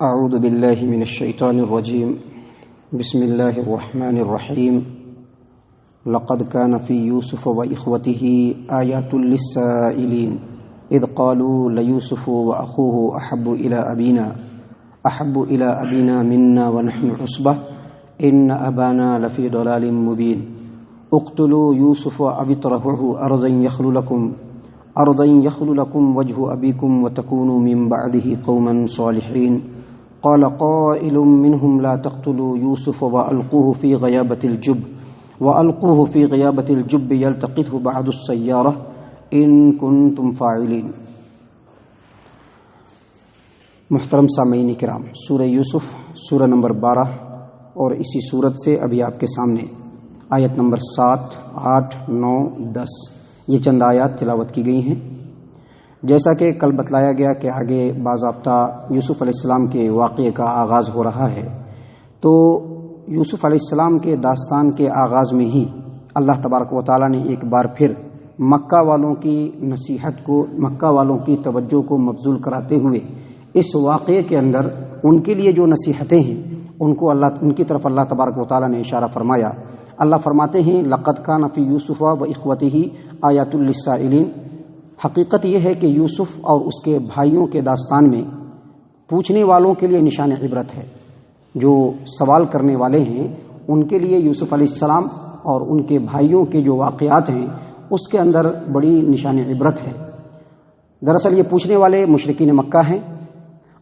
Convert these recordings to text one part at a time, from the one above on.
أعوذ بالله من الشيطان الرجيم بسم الله الرحمن الرحيم لقد كان في يوسف وإخوته آيات للسائلين إذ قالوا ليوسف وأخوه أحب إلى أبينا منا ونحن عصبة إن أبانا لفي ضلال مبين اقتلوا يوسف أو اطرحوه أرضا يخل لكم وجه أبيكم وتكونوا من بعده قوما صالحين قال قائل منهم لا تقتلوا يوسف وألقوه في غيابة الجب يلتقطه بعض السيارة إن كنتم فاعلين۔ محترم سامعین کرام، سورہ یوسف سورہ نمبر 12 اور اسی صورت سے ابھی آپ کے سامنے آیت نمبر 7، 8، 9، 10 یہ چند آیات تلاوت کی گئی ہیں۔ جیسا کہ کل بتلایا گیا کہ آگے باضابطہ یوسف علیہ السلام کے واقعے کا آغاز ہو رہا ہے، تو یوسف علیہ السلام کے داستان کے آغاز میں ہی اللہ تبارک و تعالیٰ نے ایک بار پھر مکہ والوں کی نصیحت کو، مکہ والوں کی توجہ کو مبذول کراتے ہوئے اس واقعے کے اندر ان کے لیے جو نصیحتیں ہیں ان کی طرف اللہ تبارک و تعالیٰ نے اشارہ فرمایا۔ اللہ فرماتے ہیں لقد کان فی یوسف و اخوتہ آیات للسائلین، حقیقت یہ ہے کہ یوسف اور اس کے بھائیوں کے داستان میں پوچھنے والوں کے لیے نشان عبرت ہے۔ جو سوال کرنے والے ہیں ان کے لیے یوسف علیہ السلام اور ان کے بھائیوں کے جو واقعات ہیں اس کے اندر بڑی نشان عبرت ہے۔ دراصل یہ پوچھنے والے مشرکین مکہ ہیں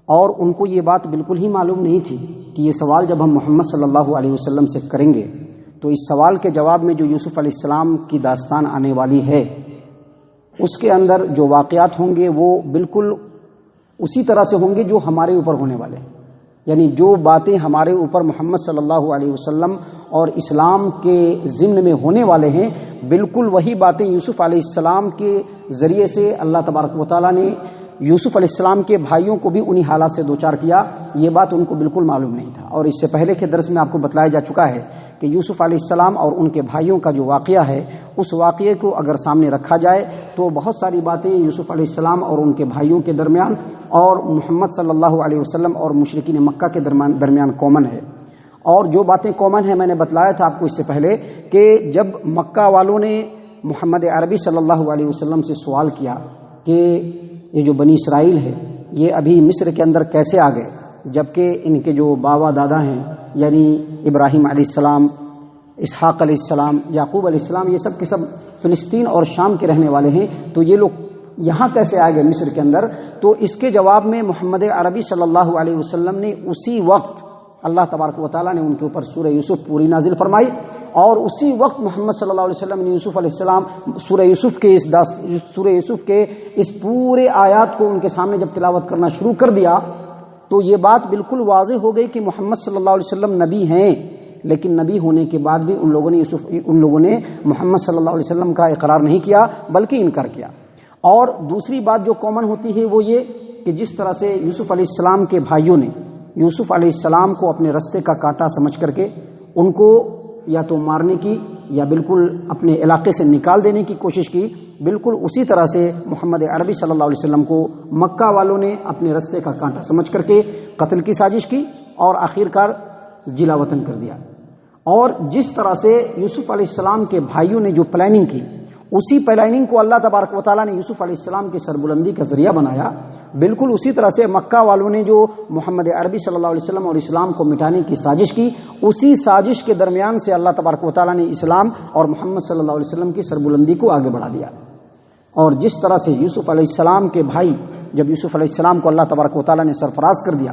اور ان کو یہ بات بالکل ہی معلوم نہیں تھی کہ یہ سوال جب ہم محمد صلی اللہ علیہ وسلم سے کریں گے تو اس سوال کے جواب میں جو یوسف علیہ السلام کی داستان آنے والی ہے اس کے اندر جو واقعات ہوں گے وہ بالکل اسی طرح سے ہوں گے جو ہمارے اوپر ہونے والے ہیں، یعنی جو باتیں ہمارے اوپر محمد صلی اللہ علیہ وسلم اور اسلام کے ضمن میں ہونے والے ہیں، بالکل وہی باتیں یوسف علیہ السلام کے ذریعے سے اللہ تبارک و تعالیٰ نے یوسف علیہ السلام کے بھائیوں کو بھی انہی حالات سے دوچار کیا۔ یہ بات ان کو بالکل معلوم نہیں تھا، اور اس سے پہلے کے درس میں آپ کو بتلایا جا چکا ہے کہ یوسف علیہ السلام اور ان کے بھائیوں کا جو واقعہ ہے اس واقعے کو اگر سامنے رکھا جائے تو بہت ساری باتیں یوسف علیہ السلام اور ان کے بھائیوں کے درمیان اور محمد صلی اللہ علیہ وسلم اور مشرکین مکہ کے درمیان کامن ہے۔ اور جو باتیں کامن ہیں میں نے بتلایا تھا آپ کو اس سے پہلے کہ جب مکہ والوں نے محمد عربی صلی اللہ علیہ وسلم سے سوال کیا کہ یہ جو بنی اسرائیل ہے یہ ابھی مصر کے اندر کیسے آ گئے، جبکہ ان کے جو باوا دادا ہیں یعنی ابراہیم علیہ السلام، اسحاق علیہ السلام، یعقوب علیہ السلام، یہ سب کے سب فلسطین اور شام کے رہنے والے ہیں، تو یہ لوگ یہاں کیسے آ گئے مصر کے اندر؟ تو اس کے جواب میں محمد عربی صلی اللہ علیہ وسلم نے اسی وقت اللہ تبارک و تعالیٰ نے ان کے اوپر سورہ یوسف پوری نازل فرمائی، اور اسی وقت محمد صلی اللہ علیہ وسلم نے یوسف علیہ السلام سورہ یوسف کے اس پورے آیات کو ان کے سامنے جب تلاوت کرنا شروع کر دیا تو یہ بات بالکل واضح ہو گئی کہ محمد صلی اللہ علیہ وسلم نبی ہیں، لیکن نبی ہونے کے بعد بھی ان لوگوں نے محمد صلی اللہ علیہ وسلم کا اقرار نہیں کیا بلکہ انکار کیا۔ اور دوسری بات جو کامن ہوتی ہے وہ یہ کہ جس طرح سے یوسف علیہ السلام کے بھائیوں نے یوسف علیہ السلام کو اپنے رستے کا کانٹا سمجھ کر کے ان کو یا تو مارنے کی یا بالکل اپنے علاقے سے نکال دینے کی کوشش کی، بالکل اسی طرح سے محمد عربی صلی اللہ علیہ وسلم کو مکہ والوں نے اپنے رستے کا کانٹا سمجھ کر کے قتل کی سازش کی اور آخرکار جلا وطن کر دیا۔ اور جس طرح سے یوسف علیہ السلام کے بھائیوں نے جو پلاننگ کی اسی پلاننگ کو اللہ تبارک و تعالیٰ نے یوسف علیہ السلام کی سربلندی کا ذریعہ بنایا، بالکل اسی طرح سے مکہ والوں نے جو محمد عربی صلی اللہ علیہ وسلم اور اسلام کو مٹانے کی سازش کی اسی سازش کے درمیان سے اللہ تبارک و تعالیٰ نے اسلام اور محمد صلی اللہ علیہ وسلم کی سربلندی کو آگے بڑھا دیا۔ اور جس طرح سے یوسف علیہ السلام کے بھائی جب یوسف علیہ السلام کو اللہ تبارک و تعالیٰ نے سرفراز کر دیا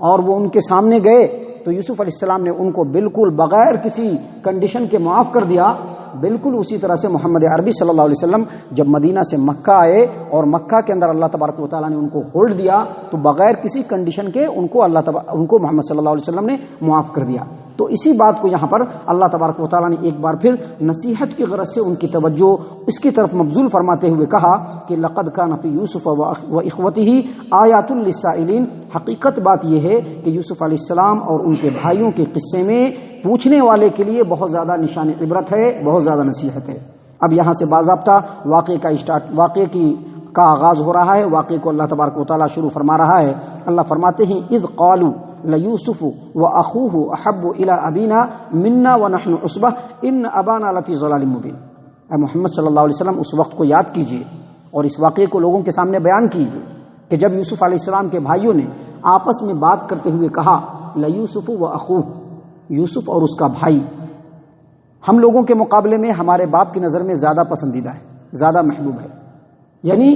اور وہ ان کے سامنے گئے تو یوسف علیہ السلام نے ان کو بالکل بغیر کسی کنڈیشن کے معاف کر دیا۔ بالکل اسی طرح سے محمد عربی صلی اللہ علیہ وسلم جب مدینہ سے مکہ آئے اور مکہ کے اندر اللہ تبارک و تعالیٰ نے ان کو ہولڈ دیا تو بغیر کسی کنڈیشن کے ان کو محمد صلی اللہ علیہ وسلم نے معاف کر دیا۔ تو اسی بات کو یہاں پر اللہ تبارک و تعالیٰ نے ایک بار پھر نصیحت کی غرض سے ان کی توجہ اس کی طرف مبذول فرماتے ہوئے کہا کہ لقد کان فی یوسف و اخوتہ آیات للسائلین، حقیقت بات یہ ہے کہ یوسف علیہ السلام اور ان کے بھائیوں کے قصے میں پوچھنے والے کے لیے بہت زیادہ نشان عبرت ہے، بہت زیادہ نصیحت ہے۔ اب یہاں سے باضابطہ واقعے کی کا آغاز ہو رہا ہے. واقعے کو اللہ تبارک و تعالیٰ شروع فرما رہا ہے. اللہ فرماتے ہیں اذ قالوا لیوسف واخوہ احب الی ابینا منا ونحن عصبہ ان ابانا لفی ضلال مبین. اے محمد صلی اللہ علیہ وسلم اس وقت کو یاد کیجیے اور اس واقعے کو لوگوں کے سامنے بیان کیجیے کہ جب یوسف علیہ السلام کے بھائیوں نے آپس میں بات کرتے ہوئے کہا لیوسف واخوہ، یوسف اور اس کا بھائی ہم لوگوں کے مقابلے میں ہمارے باپ کی نظر میں زیادہ پسندیدہ ہے، زیادہ محبوب ہے. یعنی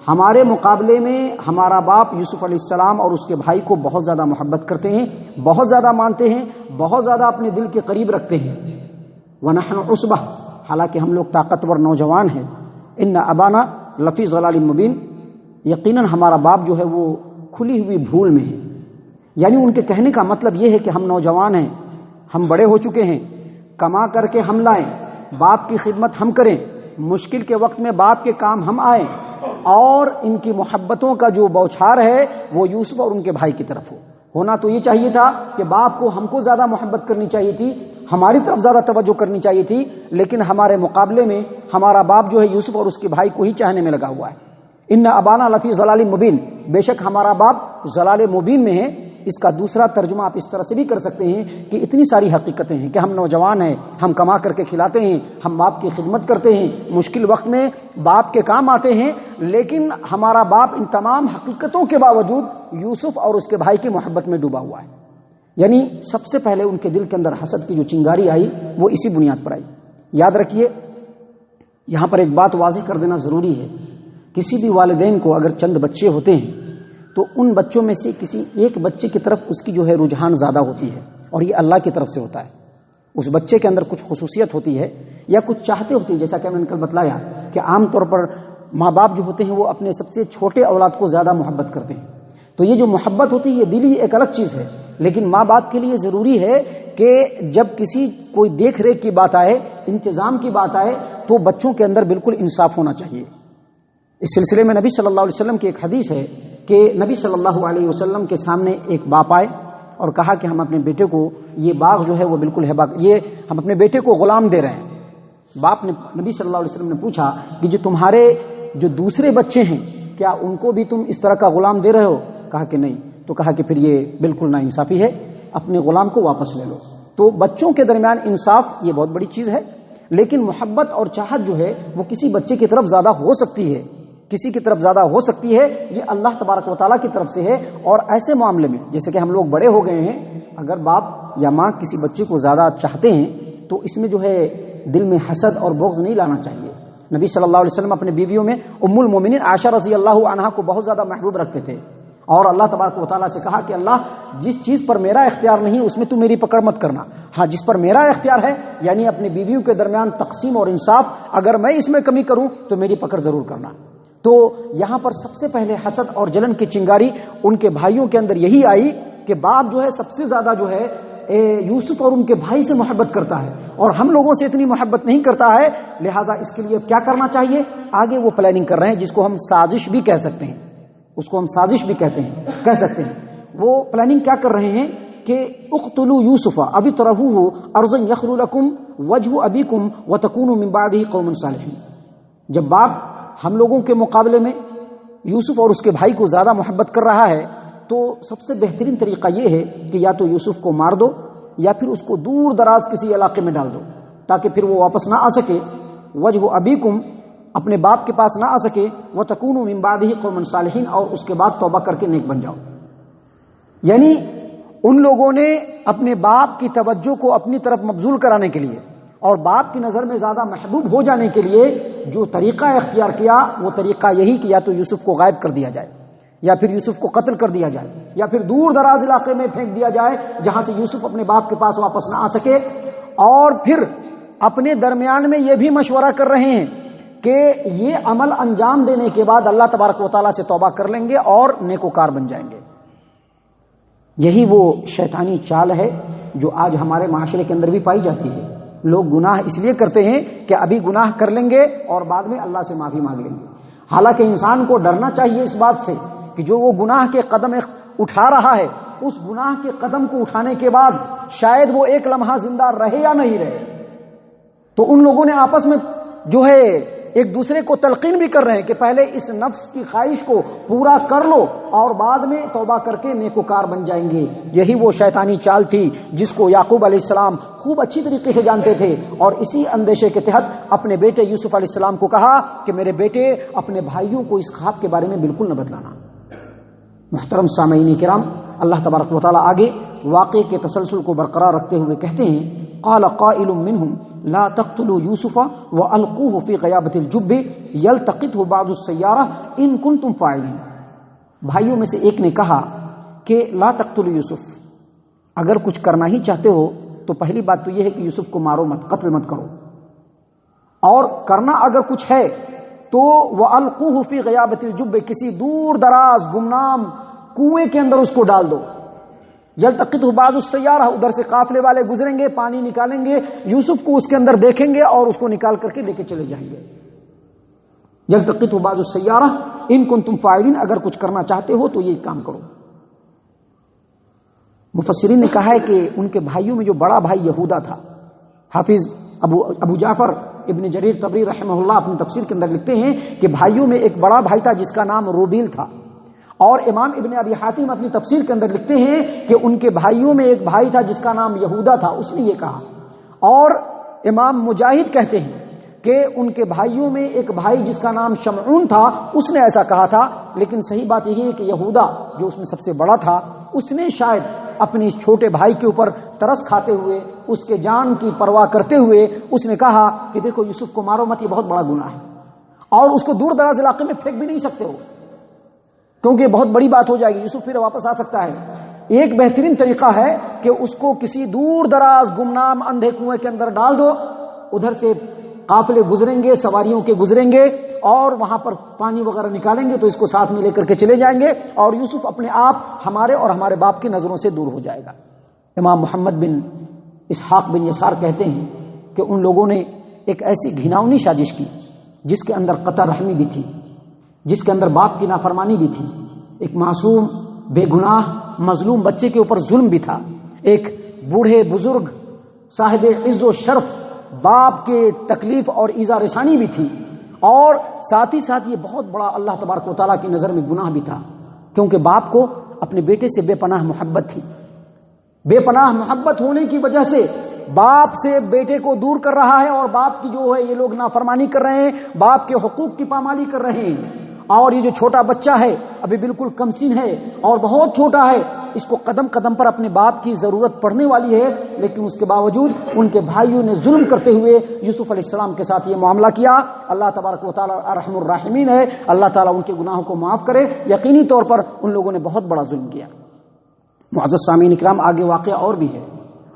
ہمارے مقابلے میں ہمارا باپ یوسف علیہ السلام اور اس کے بھائی کو بہت زیادہ محبت کرتے ہیں، بہت زیادہ مانتے ہیں، بہت زیادہ اپنے دل کے قریب رکھتے ہیں. ونحن عصبہ، حالانکہ ہم لوگ طاقتور نوجوان ہیں. ان ابانا لفی ضلال مبین، یقیناً ہمارا باپ جو ہے وہ کھلی ہوئی بھول میں ہے. یعنی ان کے کہنے کا مطلب یہ ہے کہ ہم نوجوان ہیں، ہم بڑے ہو چکے ہیں، کما کر کے ہم لائیں، باپ کی خدمت ہم کریں، مشکل کے وقت میں باپ کے کام ہم آئیں، اور ان کی محبتوں کا جو بوچھار ہے وہ یوسف اور ان کے بھائی کی طرف ہو. ہونا تو یہ چاہیے تھا کہ باپ کو ہم کو زیادہ محبت کرنی چاہیے تھی، ہماری طرف زیادہ توجہ کرنی چاہیے تھی، لیکن ہمارے مقابلے میں ہمارا باپ جو ہے یوسف اور اس کے بھائی کو ہی چاہنے میں لگا ہوا ہے. ان ابانا لفی ضلال مبین، بے شک ہمارا باپ ضلال مبین میں ہے. اس کا دوسرا ترجمہ آپ اس طرح سے بھی کر سکتے ہیں کہ اتنی ساری حقیقتیں ہیں کہ ہم نوجوان ہیں، ہم کما کر کے کھلاتے ہیں، ہم باپ کی خدمت کرتے ہیں، مشکل وقت میں باپ کے کام آتے ہیں، لیکن ہمارا باپ ان تمام حقیقتوں کے باوجود یوسف اور اس کے بھائی کی محبت میں ڈوبا ہوا ہے. یعنی سب سے پہلے ان کے دل کے اندر حسد کی جو چنگاری آئی وہ اسی بنیاد پر آئی. یاد رکھیے، یہاں پر ایک بات واضح کر دینا ضروری ہے. کسی بھی والدین کو اگر چند بچے ہوتے ہیں تو ان بچوں میں سے کسی ایک بچے کی طرف اس کی جو ہے رجحان زیادہ ہوتی ہے، اور یہ اللہ کی طرف سے ہوتا ہے. اس بچے کے اندر کچھ خصوصیت ہوتی ہے یا کچھ چاہتے ہوتی ہیں، جیسا کہ میں نے کل بتلایا کہ عام طور پر ماں باپ جو ہوتے ہیں وہ اپنے سب سے چھوٹے اولاد کو زیادہ محبت کرتے ہیں. تو یہ جو محبت ہوتی ہے یہ دلی ایک الگ چیز ہے، لیکن ماں باپ کے لیے ضروری ہے کہ جب کسی کوئی دیکھ ریکھ کی بات آئے، انتظام کی بات آئے، تو بچوں کے اندر بالکل انصاف ہونا چاہیے. اس سلسلے میں نبی صلی اللہ علیہ وسلم کی ایک حدیث ہے کہ نبی صلی اللہ علیہ وسلم کے سامنے ایک باپ آئے اور کہا کہ ہم اپنے بیٹے کو یہ باغ جو ہے وہ بالکل ہے باغ، یہ ہم اپنے بیٹے کو غلام دے رہے ہیں. باپ نے نبی صلی اللہ علیہ وسلم نے پوچھا کہ جو تمہارے جو دوسرے بچے ہیں کیا ان کو بھی تم اس طرح کا غلام دے رہے ہو؟ کہا کہ نہیں. تو کہا کہ پھر یہ بالکل نا انصافی ہے، اپنے غلام کو واپس لے لو. تو بچوں کے درمیان انصاف یہ بہت بڑی چیز ہے، لیکن محبت اور چاہت جو ہے وہ کسی بچے کی طرف زیادہ ہو سکتی ہے، کسی کی طرف زیادہ ہو سکتی ہے، یہ اللہ تبارک و تعالیٰ کی طرف سے ہے. اور ایسے معاملے میں جیسے کہ ہم لوگ بڑے ہو گئے ہیں، اگر باپ یا ماں کسی بچے کو زیادہ چاہتے ہیں تو اس میں جو ہے دل میں حسد اور بغض نہیں لانا چاہیے. نبی صلی اللہ علیہ وسلم اپنے بیویوں میں ام المومنین عائشہ رضی اللہ عنہا کو بہت زیادہ محبوب رکھتے تھے، اور اللہ تبارک و تعالیٰ سے کہا کہ اللہ جس چیز پر میرا اختیار نہیں اس میں تو میری پکڑ مت کرنا، ہاں جس پر میرا اختیار ہے یعنی اپنے بیویوں کے درمیان تقسیم اور انصاف، اگر میں اس میں کمی کروں تو میری پکڑ ضرور کرنا. تو یہاں پر سب سے پہلے حسد اور جلن کی چنگاری ان کے بھائیوں کے اندر یہی آئی کہ باپ جو ہے سب سے زیادہ جو ہے یوسف اور ان کے بھائی سے محبت کرتا ہے اور ہم لوگوں سے اتنی محبت نہیں کرتا ہے، لہٰذا اس کے لیے کیا کرنا چاہیے؟ آگے وہ پلاننگ کر رہے ہیں جس کو ہم سازش بھی کہہ سکتے ہیں، اس کو ہم سازش بھی کہہ سکتے ہیں. وہ پلاننگ کیا کر رہے ہیں کہ اقتلوا یوسف او اطرحوہ ارضا یخل لکم وجہ ابیکم وتکونوا من بعدہ قوما صالحین. جب باپ ہم لوگوں کے مقابلے میں یوسف اور اس کے بھائی کو زیادہ محبت کر رہا ہے تو سب سے بہترین طریقہ یہ ہے کہ یا تو یوسف کو مار دو یا پھر اس کو دور دراز کسی علاقے میں ڈال دو تاکہ پھر وہ واپس نہ آ سکے. وجہ ابیکم، اپنے باپ کے پاس نہ آ سکے، وتکونوا من بعدہ قوما صالحین، اور اس کے بعد توبہ کر کے نیک بن جاؤ. یعنی ان لوگوں نے اپنے باپ کی توجہ کو اپنی طرف مبذول کرانے کے لیے اور باپ کی نظر میں زیادہ محبوب ہو جانے کے لیے جو طریقہ اختیار کیا وہ طریقہ یہی کہ یا تو یوسف کو غائب کر دیا جائے یا پھر یوسف کو قتل کر دیا جائے یا پھر دور دراز علاقے میں پھینک دیا جائے جہاں سے یوسف اپنے باپ کے پاس واپس نہ آ سکے. اور پھر اپنے درمیان میں یہ بھی مشورہ کر رہے ہیں کہ یہ عمل انجام دینے کے بعد اللہ تبارک و تعالیٰ سے توبہ کر لیں گے اور نیکوکار بن جائیں گے. یہی وہ شیطانی چال ہے جو آج ہمارے معاشرے کے اندر بھی پائی جاتی ہے. لوگ گناہ اس لیے کرتے ہیں کہ ابھی گناہ کر لیں گے اور بعد میں اللہ سے معافی مانگ لیں گے. حالانکہ انسان کو ڈرنا چاہیے اس بات سے کہ جو وہ گناہ کے قدم اٹھا رہا ہے اس گناہ کے قدم کو اٹھانے کے بعد شاید وہ ایک لمحہ زندہ رہے یا نہیں رہے. تو ان لوگوں نے آپس میں جو ہے ایک دوسرے کو تلقین بھی کر رہے ہیں کہ پہلے اس نفس کی خواہش کو پورا کر لو اور بعد میں توبہ کر کے نیکوکار بن جائیں گے۔ یہی وہ شیطانی چال تھی جس کو یعقوب علیہ السلام خوب اچھی طریقے سے جانتے تھے، اور اسی اندیشے کے تحت اپنے بیٹے یوسف علیہ السلام کو کہا کہ میرے بیٹے اپنے بھائیوں کو اس خواب کے بارے میں بالکل نہ بتلانا۔ محترم سامعین کرام، اللہ تبارک و تعالیٰ آگے واقعے کے تسلسل کو برقرار رکھتے ہوئے کہتے ہیں قال قائل منهم لا تقتلوا يوسف والقوه في غيابة الجب يلتقطه بعض السيارة ان كنتم فاعلين۔ بھائیوں میں سے ایک نے کہا کہ لا تقتلوا یوسف، اگر کچھ کرنا ہی چاہتے ہو تو پہلی بات تو یہ ہے کہ یوسف کو مارو مت، قتل مت کرو، اور کرنا اگر کچھ ہے تو والقوه في غيابة الجب، کسی دور دراز گمنام کنویں کے اندر اس کو ڈال دو۔ یلتقطہ بعض السیارہ، ادھر سے قافلے والے گزریں گے، پانی نکالیں گے، یوسف کو اس کے اندر دیکھیں گے اور اس کو نکال کر کے لے کے چلے جائیں گے۔ یلتقطہ بعض السیارہ ان کنتم فاعلین، اگر کچھ کرنا چاہتے ہو تو یہ کام کرو۔ مفسرین نے کہا ہے کہ ان کے بھائیوں میں جو بڑا بھائی یہودا تھا، حافظ ابو جعفر ابن جریر طبری رحمہ اللہ اپنی تفسیر کے اندر لکھتے ہیں کہ بھائیوں میں ایک بڑا بھائی تھا جس کا نام روبیل تھا، اور امام ابن ابی حاتم اپنی تفسیر کے اندر لکھتے ہیں کہ ان کے بھائیوں میں ایک بھائی تھا جس کا نام یہودا تھا، اس نے یہ کہا۔ اور امام مجاہد کہتے ہیں کہ ان کے بھائیوں میں ایک بھائی جس کا نام شمعون تھا، اس نے ایسا کہا تھا، لیکن صحیح بات یہ ہے کہ یہودا جو اس میں سب سے بڑا تھا، اس نے شاید اپنے چھوٹے بھائی کے اوپر ترس کھاتے ہوئے، اس کے جان کی پرواہ کرتے ہوئے اس نے کہا کہ دیکھو یوسف کو مارو مت، یہ بہت بڑا گناہ ہے، اور اس کو دور دراز علاقے میں پھینک بھی نہیں سکتے ہو کیونکہ بہت بڑی بات ہو جائے گی، یوسف پھر واپس آ سکتا ہے۔ ایک بہترین طریقہ ہے کہ اس کو کسی دور دراز گمنام اندھے کنویں کے اندر ڈال دو، ادھر سے قافلے گزریں گے، سواریوں کے گزریں گے، اور وہاں پر پانی وغیرہ نکالیں گے تو اس کو ساتھ میں لے کر کے چلے جائیں گے، اور یوسف اپنے آپ ہمارے اور ہمارے باپ کی نظروں سے دور ہو جائے گا۔ امام محمد بن اسحاق بن یسار کہتے ہیں کہ ان لوگوں نے ایک ایسی گھناؤنی سازش کی جس کے اندر قطع رحمی بھی تھی، جس کے اندر باپ کی نافرمانی بھی تھی، ایک معصوم بے گناہ مظلوم بچے کے اوپر ظلم بھی تھا، ایک بوڑھے بزرگ صاحب عز و شرف باپ کے تکلیف اور ایذا رسانی بھی تھی، اور ساتھ ہی ساتھ یہ بہت بڑا اللہ تبارک و تعالیٰ کی نظر میں گناہ بھی تھا، کیونکہ باپ کو اپنے بیٹے سے بے پناہ محبت تھی۔ بے پناہ محبت ہونے کی وجہ سے باپ سے بیٹے کو دور کر رہا ہے، اور باپ کی جو ہے یہ لوگ نافرمانی کر رہے ہیں، باپ کے حقوق کی پامالی کر رہے ہیں، اور یہ جو چھوٹا بچہ ہے ابھی بالکل کمسن ہے اور بہت چھوٹا ہے، اس کو قدم قدم پر اپنے باپ کی ضرورت پڑنے والی ہے، لیکن اس کے باوجود ان کے بھائیوں نے ظلم کرتے ہوئے یوسف علیہ السلام کے ساتھ یہ معاملہ کیا۔ اللہ تبارک و تعالیٰ ارحم الراحمین ہے، اللہ تعالیٰ ان کے گناہوں کو معاف کرے۔ یقینی طور پر ان لوگوں نے بہت بڑا ظلم کیا۔ معزز سامعین اکرام، آگے واقعہ اور بھی ہے،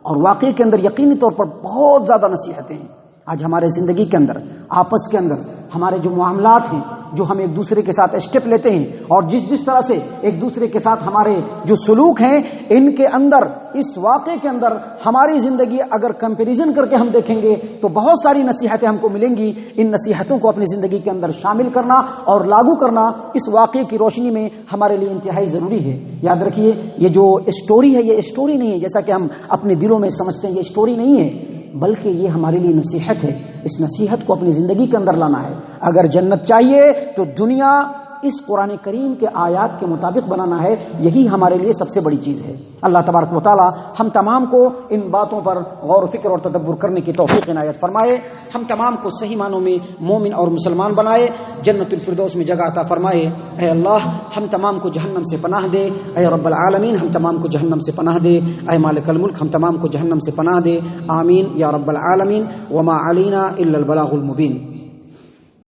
اور واقعے کے اندر یقینی طور پر بہت زیادہ نصیحتیں ہیں۔ آج ہمارے زندگی کے اندر، آپس کے اندر ہمارے جو معاملات ہیں، جو ہم ایک دوسرے کے ساتھ اسٹیپ لیتے ہیں، اور جس طرح سے ایک دوسرے کے ساتھ ہمارے جو سلوک ہیں، ان کے اندر، اس واقعے کے اندر ہماری زندگی اگر کمپیریزن کر کے ہم دیکھیں گے تو بہت ساری نصیحتیں ہم کو ملیں گی۔ ان نصیحتوں کو اپنی زندگی کے اندر شامل کرنا اور لاگو کرنا اس واقعے کی روشنی میں ہمارے لیے انتہائی ضروری ہے۔ یاد رکھیے، یہ جو اسٹوری ہے یہ اسٹوری نہیں ہے جیسا کہ ہم اپنے دلوں میں سمجھتے ہیں، یہ اسٹوری نہیں ہے، بلکہ یہ ہمارے لیے نصیحت ہے۔ اس نصیحت کو اپنی زندگی کے اندر لانا ہے۔ اگر جنت چاہیے تو دنیا اس قرآن کریم کے آیات کے مطابق بنانا ہے، یہی ہمارے لیے سب سے بڑی چیز ہے۔ اللہ تبارک و تعالی ہم تمام کو ان باتوں پر غور و فکر اور تدبر کرنے کی توفیق عنایت فرمائے، ہم تمام کو صحیح معنوں میں مومن اور مسلمان بنائے، جنت الفردوس میں جگہ عطا فرمائے۔ اے اللہ، ہم تمام کو جہنم سے پناہ دے، اے رب العالمین ہم تمام کو جہنم سے پناہ دے، اے مالک الملک ہم تمام کو جہنم سے پناہ دے، آمین یا رب العالمین۔ وما علینا الا البلاغ المبین۔